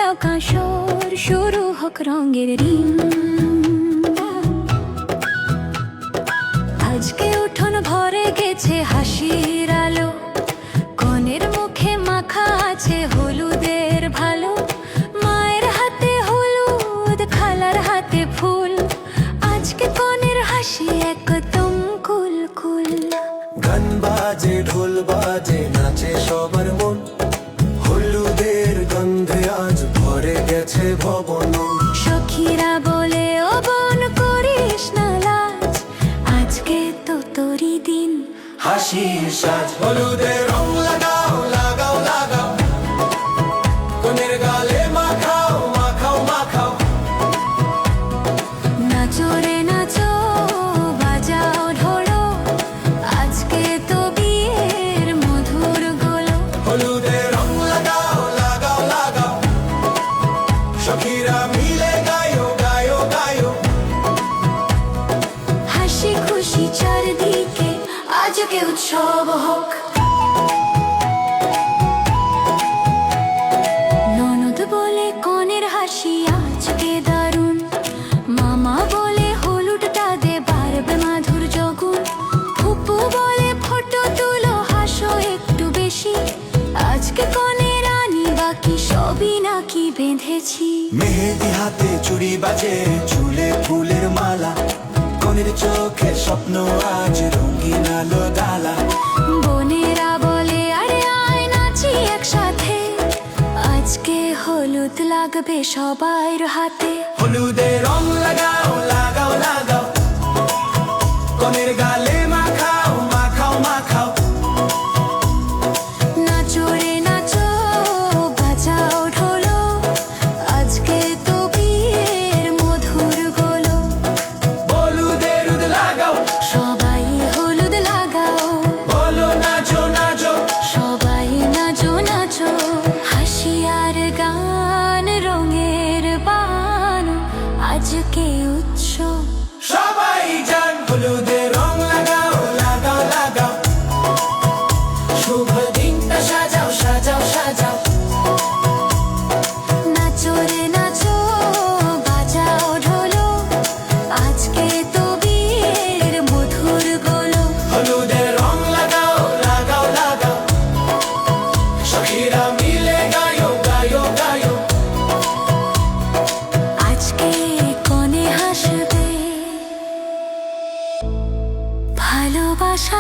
বাজাও কাঁসর, শুরু হোক রঙের রিং। আজকে উঠোন ভরে গেছে হাসির আলো, কনের মুখে মাখা আছে হলুদের ভালো। মায়ের হাতে হলুদ, খালার হাতে ফুল, আজকে কনের হাসি একদম কুল কুল। গান বাজে, ঢোল বাজে, নাচে সবার মন, হলুদের গন্ধে আজ ভরে গেছে ভবন। সখীরা বলে ও বোন করিস না লাজ, আজকে তো তোরই দিন। হাসির সাজ, হলুদের রং লাগাও, লাগাও, লাগাও, কনের গালে মাখাও, মাখাও, মাখাও। নাচো রে নাচো, বাজাও ঢোলো, আজকে তো বিয়ের মধুর গোলো। হলুদের রং লাগাও, লাগাও, লাগাও, সখীরা মিলে গায়ো, গায়ো, গায়ো। হাসি খুশি চারদিকে, আজকে উৎসব হোক। ননদ বলে কনের হাসি আজকে দারুণ, মামা বলে হলুদটা দে বাড়বে মাধুর্য গুণ। ফুপু বলে ফটো তুলো, হাসো একটু বেশি, আজকে কনের রানী বাকি সবই নাকি বেঁধেছি। মেহেদি হাতে চুড়ি বাজে, চুলে ফুলের মালা, কনের চোখে স্বপ্ন আজ রঙিন আলো ডালা। বোনেরা বলে আরে আয় নাচি একসাথে, আজকে হলুদ লাগবে সবার হাতে। হলুদের রং লাগাও, লাগাও, লাগাও, কনের গালে মাখাও, মাখাও, মাখাও। নাচো রে নাচো, বাজাও ঢোলো, আজকে তো বিয়ের মধুর গোলো। হলুদের রুদ লাগাও, সবাই হলুদ লাগাও, বলো নাচো, নাচো। সবাই নাচো নাচো। হাসি আর গান, রঙের বান, আজকে উৎসব। সবাই জান, হলুদের রং লাগাও, লাগাও, লাগাও, শুভ দিনটা সাজাও, সাজাও, সাজাও। নাচো রে নাচো, বাজাও ঢোলো, আজকে তো বিয়ের মধুর গোলো। হলুদের রং লাগাও, লাগাও, লাগাও, সখীরা মিলে গায়ো, গায়ো, গায়ো। আজকে কনে হাসবে, ভালোবাসা।